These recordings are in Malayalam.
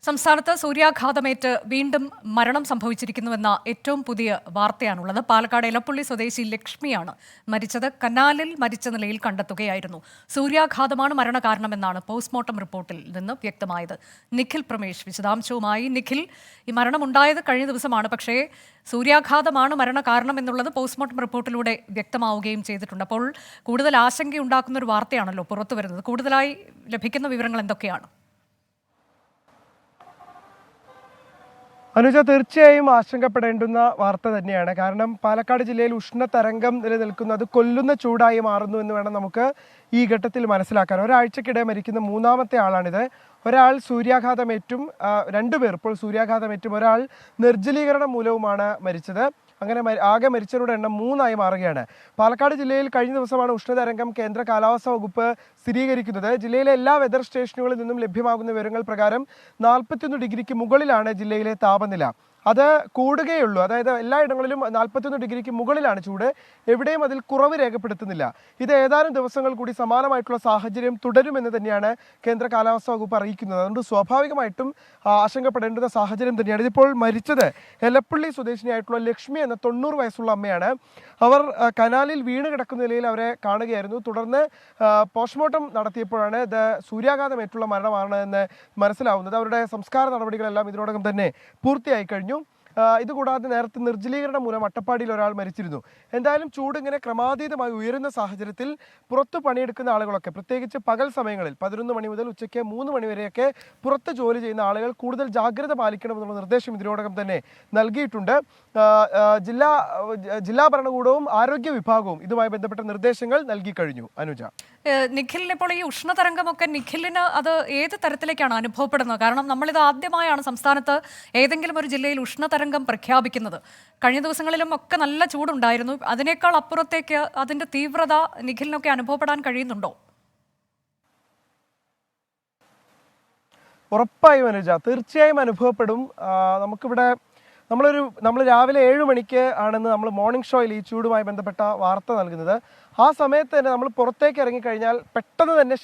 സംസ്ഥാനത്ത് സൂര്യാഘാതമേറ്റ് വീണ്ടും മരണം സംഭവിച്ചിരിക്കുന്നുവെന്ന ഏറ്റവും പുതിയ വാർത്തയാണുള്ളത്. പാലക്കാട് എലപ്പുള്ളി സ്വദേശി ലക്ഷ്മിയാണ് മരിച്ചത്. കനാലിൽ മരിച്ച നിലയിൽ കണ്ടെത്തുകയായിരുന്നു. സൂര്യാഘാതമാണ് മരണകാരണമെന്നാണ് പോസ്റ്റ്മോർട്ടം റിപ്പോർട്ടിൽ നിന്ന് വ്യക്തമായത്. നിഖിൽ പ്രമേഷ് വിശദാംശവുമായി. നിഖിൽ, ഈ മരണമുണ്ടായത് കഴിഞ്ഞ ദിവസമാണ്, പക്ഷേ സൂര്യാഘാതമാണ് മരണകാരണം എന്നുള്ളത് പോസ്റ്റ്മോർട്ടം റിപ്പോർട്ടിലൂടെ വ്യക്തമാവുകയും ചെയ്തിട്ടുണ്ട്. അപ്പോൾ കൂടുതൽ ആശങ്കയുണ്ടാക്കുന്ന ഒരു വാർത്തയാണല്ലോ പുറത്തു വരുന്നത്. കൂടുതലായി ലഭിക്കുന്ന വിവരങ്ങൾ എന്തൊക്കെയാണ്? അനുജ, തീർച്ചയായും ആശങ്കപ്പെടേണ്ടുന്ന വാർത്ത തന്നെയാണ്. കാരണം പാലക്കാട് ജില്ലയിൽ ഉഷ്ണതരംഗം നിലനിൽക്കുന്നത് കൊല്ലുന്ന ചൂടായി മാറുന്നു എന്ന് വേണം നമുക്ക് ഈ ഘട്ടത്തിൽ മനസ്സിലാക്കാൻ. ഒരാഴ്ചക്കിടെ മരിക്കുന്ന മൂന്നാമത്തെ ആളാണിത്. ഒരാൾ സൂര്യാഘാതമേറ്റും, രണ്ടുപേർ ഇപ്പോൾ സൂര്യാഘാതമേറ്റും, ഒരാൾ നിർജ്ജലീകരണം മൂലവുമാണ് മരിച്ചത്. അങ്ങനെ ആകെ മരിച്ചവരുടെ എണ്ണം 3 മാറുകയാണ്. പാലക്കാട് ജില്ലയിൽ കഴിഞ്ഞ ദിവസമാണ് ഉഷ്ണതരംഗം കേന്ദ്ര കാലാവസ്ഥാ വകുപ്പ് സ്ഥിരീകരിക്കുന്നത്. ജില്ലയിലെ എല്ലാ വെതർ സ്റ്റേഷനുകളിൽ നിന്നും ലഭ്യമാകുന്ന വിവരങ്ങൾ പ്രകാരം 41 ഡിഗ്രിക്ക് മുകളിലാണ് ജില്ലയിലെ താപനില. അത് കൂടുകയുള്ളൂ. അതായത് എല്ലായിടങ്ങളിലും 41 ഡിഗ്രിക്ക് മുകളിലാണ് ചൂട്. എവിടെയും അതിൽ കുറവ് രേഖപ്പെടുത്തുന്നില്ല. ഇത് ഏതാനും ദിവസങ്ങൾ കൂടി സമാനമായിട്ടുള്ള സാഹചര്യം തുടരുമെന്ന് തന്നെയാണ് കേന്ദ്ര കാലാവസ്ഥാ വകുപ്പ് അറിയിക്കുന്നത്. അതുകൊണ്ട് സ്വാഭാവികമായിട്ടും ആശങ്കപ്പെടേണ്ടുന്ന സാഹചര്യം തന്നെയാണ്. ഇതിപ്പോൾ മരിച്ചത് എലപ്പുള്ളി സ്വദേശിനിയായിട്ടുള്ള ലക്ഷ്മി എന്ന 90 വയസ്സുള്ള അമ്മയാണ്. അവർ കനാലിൽ വീണ് കിടക്കുന്ന നിലയിൽ അവരെ കാണുകയായിരുന്നു. തുടർന്ന് പോസ്റ്റ്മോർട്ടം നടത്തിയപ്പോഴാണ് ഇത് സൂര്യാഘാതമേറ്റുള്ള മരണമാണ് എന്ന് മനസ്സിലാവുന്നത്. അവരുടെ സംസ്കാര നടപടികളെല്ലാം ഇതിനോടകം തന്നെ പൂർത്തിയായി കഴിഞ്ഞു. ഇതുകൂടാതെ നേരത്തെ നിർജ്ജലീകരണം മൂലം അട്ടപ്പാടിയിൽ ഒരാൾ മരിച്ചിരുന്നു. എന്തായാലും ചൂട് ഇങ്ങനെ ക്രമാതീതമായി ഉയരുന്ന സാഹചര്യത്തിൽ പുറത്ത് പണിയെടുക്കുന്ന ആളുകളൊക്കെ, പ്രത്യേകിച്ച് പകൽ സമയങ്ങളിൽ 11 മണി മുതൽ ഉച്ചയ്ക്ക് 3 മണി വരെയൊക്കെ പുറത്ത് ജോലി ചെയ്യുന്ന ആളുകൾ കൂടുതൽ ജാഗ്രത പാലിക്കണമെന്നുള്ള നിർദ്ദേശം ഇതിനോടകം തന്നെ നൽകിയിട്ടുണ്ട്. ജില്ലാ ഭരണകൂടവും ആരോഗ്യ വിഭാഗവും ഇതുമായി ബന്ധപ്പെട്ട നിർദ്ദേശങ്ങൾ നൽകി കഴിഞ്ഞു. അനുജ, നിഖിലിന് ഇപ്പോൾ ഈ ഉഷ്ണതരംഗമൊക്കെ നിഖിലിന് അത് ഏത് തരത്തിലേക്കാണ് അനുഭവപ്പെടുന്നത്? കാരണം നമ്മളിത് ആദ്യമായാണ് സംസ്ഥാനത്ത് ഏതെങ്കിലും ഒരു ജില്ലയിൽ ഉഷ്ണതരംഗം പ്രഖ്യാപിക്കുന്നത്. കഴിഞ്ഞ ദിവസങ്ങളിലും ഒക്കെ നല്ല ചൂടുണ്ടായിരുന്നു. അതിനേക്കാൾ അപ്പുറത്തേക്ക് അതിന്റെ തീവ്രത നിഖിലിനൊക്കെ അനുഭവപ്പെടാൻ കഴിയുന്നുണ്ടോ? ഉറപ്പായും അനുജ, തീർച്ചയായും അനുഭവപ്പെടും. നമ്മൾ രാവിലെ 7 മണിക്ക് ആണെന്ന് നമ്മൾ മോർണിംഗ് ഷോയിൽ ഈ ചൂടുമായി ബന്ധപ്പെട്ട വാർത്ത നൽകുന്നത്. ആ സമയത്ത് തന്നെ നമ്മൾ പുറത്തേക്ക് ഇറങ്ങിക്കഴിഞ്ഞാൽ പെട്ടെന്ന് തന്നെ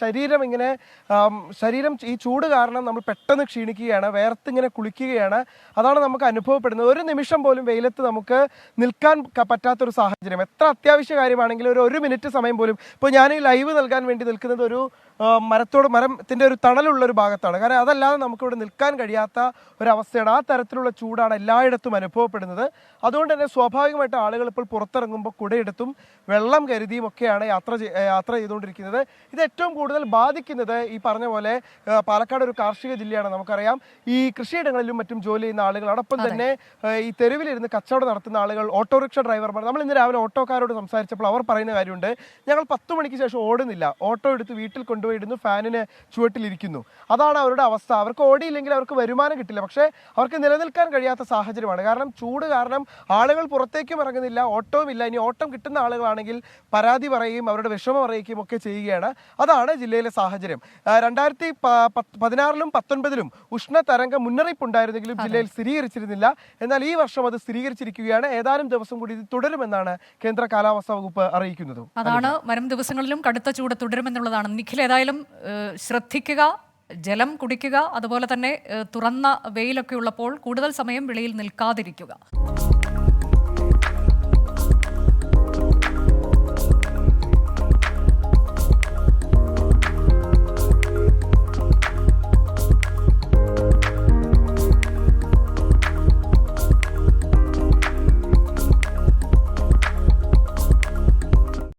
ശരീരം ഈ ചൂട് കാരണം നമ്മൾ പെട്ടെന്ന് ക്ഷീണിക്കുകയാണ്, വേർത്തിങ്ങനെ കുളിക്കുകയാണ്. അതാണ് നമുക്ക് അനുഭവപ്പെടുന്നത്. ഒരു നിമിഷം പോലും വെയിലത്ത് നമുക്ക് നിൽക്കാൻ പറ്റാത്തൊരു സാഹചര്യം. എത്ര അത്യാവശ്യ കാര്യമാണെങ്കിലും ഒരു മിനിറ്റ് സമയം പോലും. ഇപ്പോൾ ഞാൻ ഈ ലൈവ് നൽകാൻ വേണ്ടി നിൽക്കുന്നത് ഒരു മരത്തിൻ്റെ ഒരു തണലുള്ള ഒരു ഭാഗത്താണ്. കാരണം അതല്ലാതെ നമുക്കിവിടെ നിൽക്കാൻ കഴിയാത്ത ഒരവസ്ഥയാണ്. ആ തരത്തിലുള്ള ചൂടാണ് എല്ലായിടത്തും അനുഭവപ്പെടുന്നത്. അതുകൊണ്ട് തന്നെ സ്വാഭാവികമായിട്ട് ആളുകൾ ഇപ്പോൾ പുറത്തിറങ്ങുമ്പോൾ കുടയെടുത്തും വെള്ളം കരുതിയും ഒക്കെയാണ് യാത്ര ചെയ്തുകൊണ്ടിരിക്കുന്നത്. ഇത് ഏറ്റവും കൂടുതൽ ബാധിക്കുന്നത് ഈ പറഞ്ഞ പോലെ പാലക്കാട് ഒരു കാർഷിക ജില്ലയാണ്. നമുക്കറിയാം, ഈ കൃഷിയിടങ്ങളിലും മറ്റും ജോലി ചെയ്യുന്ന ആളുകൾ, അതോടൊപ്പം തന്നെ ഈ തെരുവിലിരുന്ന് കച്ചവടം നടത്തുന്ന ആളുകൾ, ഓട്ടോറിക്ഷ ഡ്രൈവർമാർ. നമ്മൾ ഇന്ന് രാവിലെ ഓട്ടോക്കാരോട് സംസാരിച്ചപ്പോൾ അവർ പറയുന്ന കാര്യമുണ്ട്, ഞങ്ങൾ 10 മണിക്ക് ശേഷം ഓടുന്നില്ല, ഓട്ടോ എടുത്ത് വീട്ടിൽ കൊണ്ടുപോയിടുന്നു, ഫാനിന് ചുവട്ടിലിരിക്കുന്നു. അതാണ് അവരുടെ അവസ്ഥ. അവർക്ക് ഓടിയില്ലെങ്കിൽ അവർക്ക് വരുമാനം കിട്ടില്ല. പക്ഷേ അവർക്ക് നിലനിൽക്കാൻ കഴിയാത്ത സാഹചര്യമാണ്. കാരണം ചൂട് കാരണം ആളുകൾ പുറത്തേക്കും ഇറങ്ങുന്നില്ല, ഓട്ടവും ഇല്ല. ഇനി ഓട്ടം കിട്ടുന്ന ആളുകളാണെങ്കിൽ പരാതി പറയുകയും അവരുടെ വിഷമം അറിയിക്കുകയും ഒക്കെ ചെയ്യുകയാണ്. അതാണ് ജില്ലയിലെ സാഹചര്യം. 2016-ലും 2019-ലും ഉഷ്ണതരംഗ മുന്നറിയിപ്പ് ഉണ്ടായിരുന്നെങ്കിലും ജില്ലയിൽ സ്ഥിരീകരിച്ചിരുന്നില്ല. എന്നാൽ ഈ വർഷം അത് സ്ഥിരീകരിച്ചിരിക്കുകയാണ്. ഏതാനും ദിവസം കൂടി ഇത് തുടരുമെന്നാണ് കേന്ദ്ര കാലാവസ്ഥാ വകുപ്പ് അറിയിക്കുന്നത്. അതാണ്, വരും ദിവസങ്ങളിലും കടുത്ത ചൂട് തുടരുമെന്നുള്ളതാണ്. നിഖിൽ, ഏതായാലും ശ്രദ്ധിക്കുക, ജലം കുടിക്കുക, അതുപോലെ തന്നെ തുറന്ന വെയിലൊക്കെ ഉള്ളപ്പോൾ കൂടുതൽ സമയം വെളിയിൽ നിൽക്കാതിരിക്കുക.